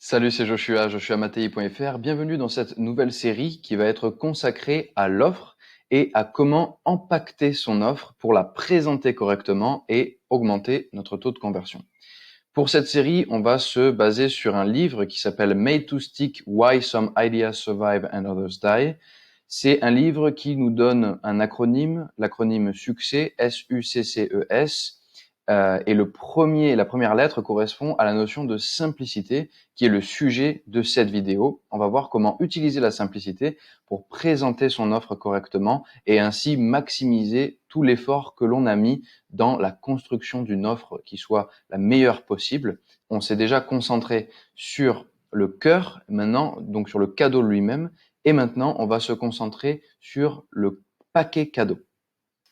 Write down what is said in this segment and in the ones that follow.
Salut, c'est Joshua Matei.fr. Bienvenue dans cette nouvelle série qui va être consacrée à l'offre et à comment impacter son offre pour la présenter correctement et augmenter notre taux de conversion. Pour cette série, on va se baser sur un livre qui s'appelle Made to Stick: Why Some Ideas Survive and Others Die. C'est un livre qui nous donne un acronyme, l'acronyme SUCCES, S-U-C-C-E-S, et la première lettre correspond à la notion de simplicité, qui est le sujet de cette vidéo. On va voir comment utiliser la simplicité pour présenter son offre correctement et ainsi maximiser tout l'effort que l'on a mis dans la construction d'une offre qui soit la meilleure possible. On s'est déjà concentré sur le cœur, maintenant, donc sur le cadeau lui-même, et maintenant, on va se concentrer sur le paquet cadeau.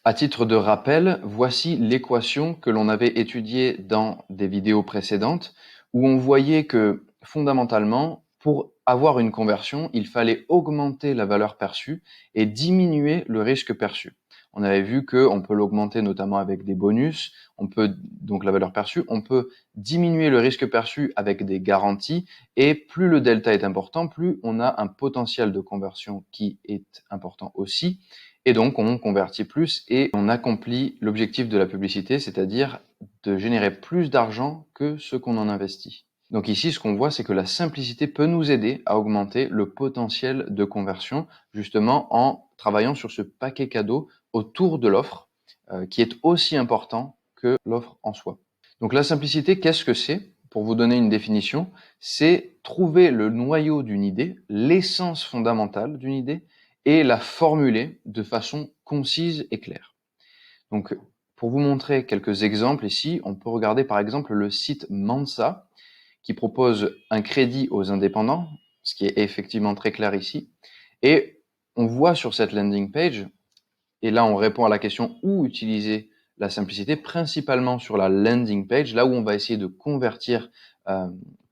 À titre de rappel, voici l'équation que l'on avait étudiée dans des vidéos précédentes, où on voyait que fondamentalement, pour avoir une conversion, il fallait augmenter la valeur perçue et diminuer le risque perçu. On avait vu qu'on peut l'augmenter notamment avec des bonus, donc la valeur perçue, on peut diminuer le risque perçu avec des garanties, et plus le delta est important, plus on a un potentiel de conversion qui est important aussi. Et donc, on convertit plus et on accomplit l'objectif de la publicité, c'est-à-dire de générer plus d'argent que ce qu'on en investit. Donc ici, ce qu'on voit, c'est que la simplicité peut nous aider à augmenter le potentiel de conversion, justement en travaillant sur ce paquet cadeau autour de l'offre, qui est aussi important que l'offre en soi. Donc la simplicité, qu'est-ce que c'est? Pour vous donner une définition, c'est trouver le noyau d'une idée, l'essence fondamentale d'une idée, et la formuler de façon concise et claire. Donc, pour vous montrer quelques exemples ici, on peut regarder par exemple le site Mansa, qui propose un crédit aux indépendants, ce qui est effectivement très clair ici. Et on voit sur cette landing page, et là on répond à la question où utiliser la simplicité, principalement sur la landing page, là où on va essayer de convertir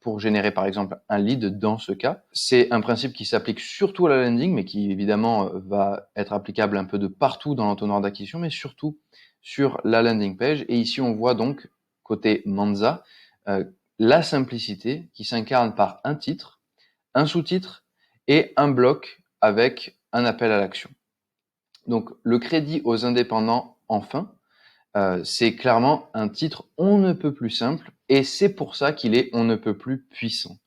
pour générer par exemple un lead dans ce cas. C'est un principe qui s'applique surtout à la landing, mais qui évidemment va être applicable un peu de partout dans l'entonnoir d'acquisition, mais surtout sur la landing page. Et ici on voit donc, côté Mansa, la simplicité qui s'incarne par un titre, un sous-titre et un bloc avec un appel à l'action. Donc le crédit aux indépendants, enfin, c'est clairement un titre on ne peut plus simple, et c'est pour ça qu'il est on ne peut plus puissant.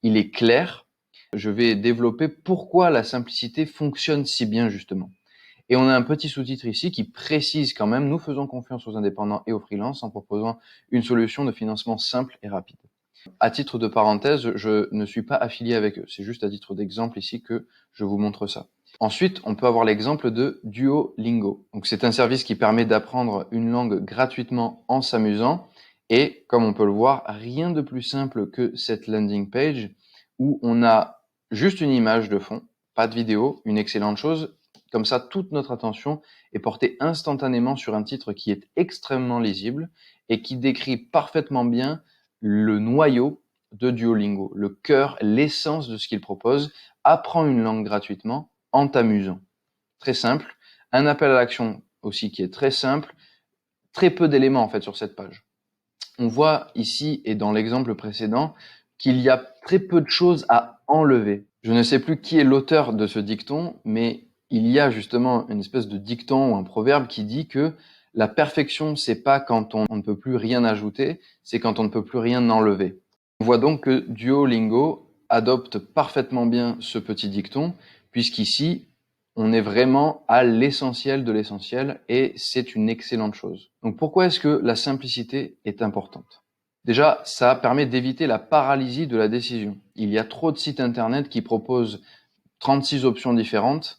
Il est clair. Je vais développer pourquoi la simplicité fonctionne si bien justement. Et on a un petit sous-titre ici qui précise quand même: nous faisons confiance aux indépendants et aux freelances en proposant une solution de financement simple et rapide. À titre de parenthèse, je ne suis pas affilié avec eux. C'est juste à titre d'exemple ici que je vous montre ça. Ensuite, on peut avoir l'exemple de Duolingo. Donc, c'est un service qui permet d'apprendre une langue gratuitement en s'amusant. Et comme on peut le voir, rien de plus simple que cette landing page où on a juste une image de fond, pas de vidéo, une excellente chose. Comme ça, toute notre attention est portée instantanément sur un titre qui est extrêmement lisible et qui décrit parfaitement bien le noyau de Duolingo, le cœur, l'essence de ce qu'il propose. Apprends une langue gratuitement en t'amusant. Très simple. Un appel à l'action aussi qui est très simple. Très peu d'éléments en fait sur cette page. On voit ici et dans l'exemple précédent qu'il y a très peu de choses à enlever. Je ne sais plus qui est l'auteur de ce dicton, mais il y a justement une espèce de dicton ou un proverbe qui dit que la perfection, c'est pas quand on ne peut plus rien ajouter, c'est quand on ne peut plus rien enlever. On voit donc que Duolingo adopte parfaitement bien ce petit dicton, puisqu'ici, on est vraiment à l'essentiel de l'essentiel, et c'est une excellente chose. Donc pourquoi est-ce que la simplicité est importante? Déjà, ça permet d'éviter la paralysie de la décision. Il y a trop de sites internet qui proposent 36 options différentes,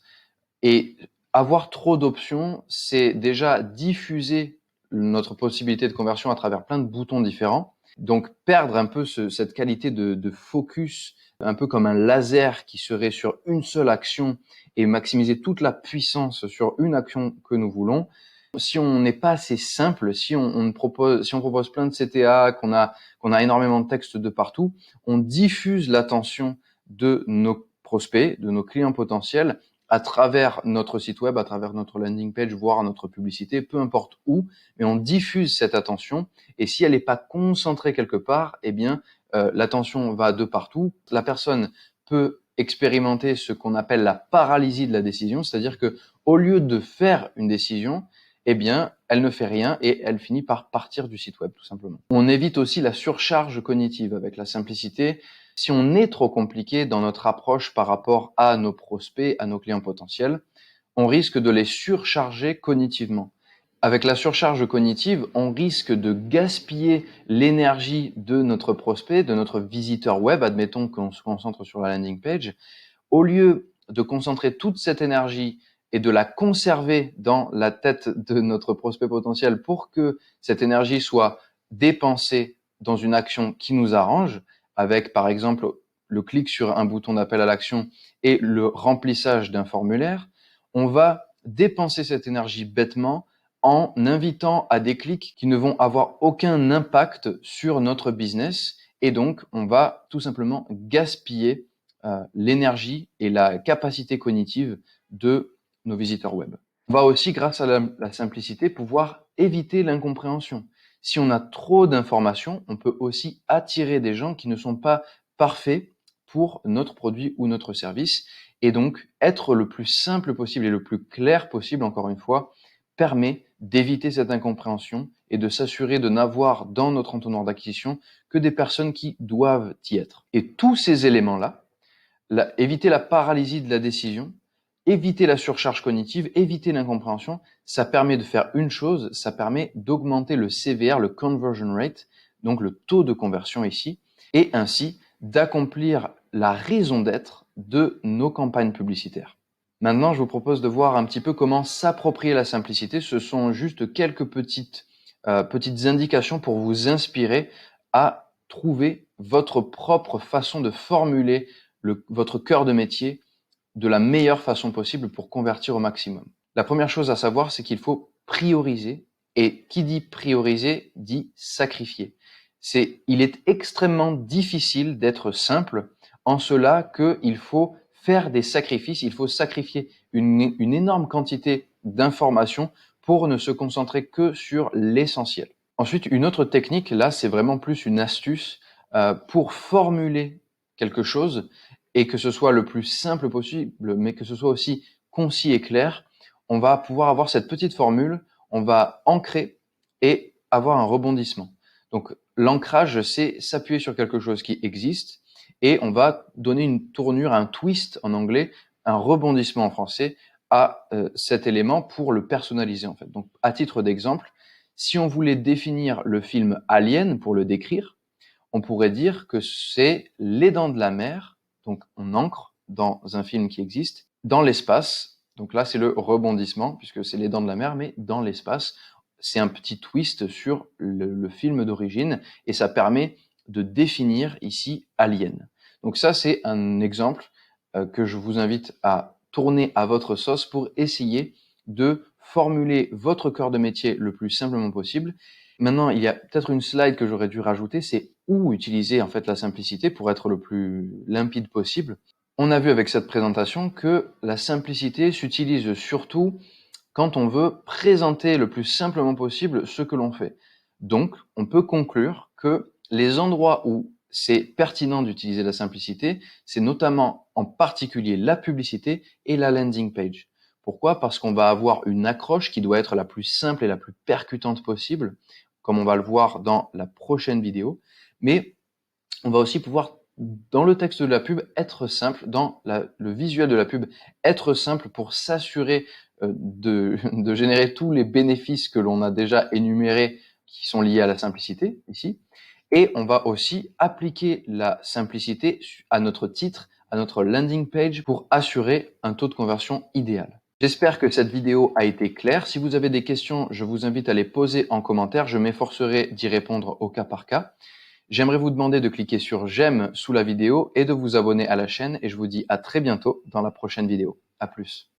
et avoir trop d'options, c'est déjà diffuser notre possibilité de conversion à travers plein de boutons différents. Donc perdre un peu cette qualité de focus, un peu comme un laser qui serait sur une seule action, et maximiser toute la puissance sur une action que nous voulons. Si on n'est pas assez simple, si on propose plein de CTA, qu'on a énormément de texte de partout, on diffuse l'attention de nos prospects, de nos clients potentiels, à travers notre site web, à travers notre landing page, voire notre publicité, peu importe où, mais on diffuse cette attention, et si elle n'est pas concentrée quelque part, eh bien, l'attention va de partout. La personne peut expérimenter ce qu'on appelle la paralysie de la décision, c'est-à-dire que au lieu de faire une décision, eh bien, elle ne fait rien et elle finit par partir du site web, tout simplement. On évite aussi la surcharge cognitive avec la simplicité. Si on est trop compliqué dans notre approche par rapport à nos prospects, à nos clients potentiels, on risque de les surcharger cognitivement. Avec la surcharge cognitive, on risque de gaspiller l'énergie de notre prospect, de notre visiteur web, admettons qu'on se concentre sur la landing page. Au lieu de concentrer toute cette énergie et de la conserver dans la tête de notre prospect potentiel pour que cette énergie soit dépensée dans une action qui nous arrange, avec par exemple le clic sur un bouton d'appel à l'action et le remplissage d'un formulaire, on va dépenser cette énergie bêtement en invitant à des clics qui ne vont avoir aucun impact sur notre business et donc on va tout simplement gaspiller l'énergie et la capacité cognitive de nos visiteurs web. On va aussi, grâce à la simplicité, pouvoir éviter l'incompréhension. Si on a trop d'informations, on peut aussi attirer des gens qui ne sont pas parfaits pour notre produit ou notre service. Et donc, être le plus simple possible et le plus clair possible, encore une fois, permet d'éviter cette incompréhension et de s'assurer de n'avoir dans notre entonnoir d'acquisition que des personnes qui doivent y être. Et tous ces éléments-là, éviter la paralysie de la décision, éviter la surcharge cognitive, éviter l'incompréhension, ça permet de faire une chose, ça permet d'augmenter le CVR, le conversion rate, donc le taux de conversion ici, et ainsi d'accomplir la raison d'être de nos campagnes publicitaires. Maintenant, je vous propose de voir un petit peu comment s'approprier la simplicité. Ce sont juste quelques petites indications pour vous inspirer à trouver votre propre façon de formuler votre cœur de métier de la meilleure façon possible pour convertir au maximum. La première chose à savoir, c'est qu'il faut prioriser. Et qui dit prioriser dit sacrifier. Il est extrêmement difficile d'être simple en cela qu'il faut faire des sacrifices, il faut sacrifier une énorme quantité d'informations pour ne se concentrer que sur l'essentiel. Ensuite, une autre technique, là, c'est vraiment plus une astuce pour formuler quelque chose et que ce soit le plus simple possible, mais que ce soit aussi concis et clair. On va pouvoir avoir cette petite formule, on va ancrer et avoir un rebondissement. Donc, l'ancrage, c'est s'appuyer sur quelque chose qui existe et on va donner une tournure, un twist en anglais, un rebondissement en français à cet élément pour le personnaliser en fait. Donc, à titre d'exemple, si on voulait définir le film Alien pour le décrire, on pourrait dire que c'est les dents de la mer, donc on ancre dans un film qui existe, dans l'espace. Donc là, c'est le rebondissement, puisque c'est les dents de la mer, mais dans l'espace. C'est un petit twist sur le film d'origine, et ça permet de définir ici Alien. Donc ça, c'est un exemple que je vous invite à tourner à votre sauce pour essayer de formuler votre cœur de métier le plus simplement possible. Maintenant, il y a peut-être une slide que j'aurais dû rajouter, c'est où utiliser en fait la simplicité pour être le plus limpide possible. On a vu avec cette présentation que la simplicité s'utilise surtout quand on veut présenter le plus simplement possible ce que l'on fait. Donc, on peut conclure que les endroits où c'est pertinent d'utiliser la simplicité, c'est notamment en particulier la publicité et la landing page. Pourquoi? Parce qu'on va avoir une accroche qui doit être la plus simple et la plus percutante possible, comme on va le voir dans la prochaine vidéo. Mais on va aussi pouvoir, dans le texte de la pub, être simple, dans le visuel de la pub, être simple pour s'assurer de générer tous les bénéfices que l'on a déjà énumérés qui sont liés à la simplicité ici. Et on va aussi appliquer la simplicité à notre titre, à notre landing page pour assurer un taux de conversion idéal. J'espère que cette vidéo a été claire. Si vous avez des questions, je vous invite à les poser en commentaire. Je m'efforcerai d'y répondre au cas par cas. J'aimerais vous demander de cliquer sur j'aime sous la vidéo et de vous abonner à la chaîne et je vous dis à très bientôt dans la prochaine vidéo. À plus.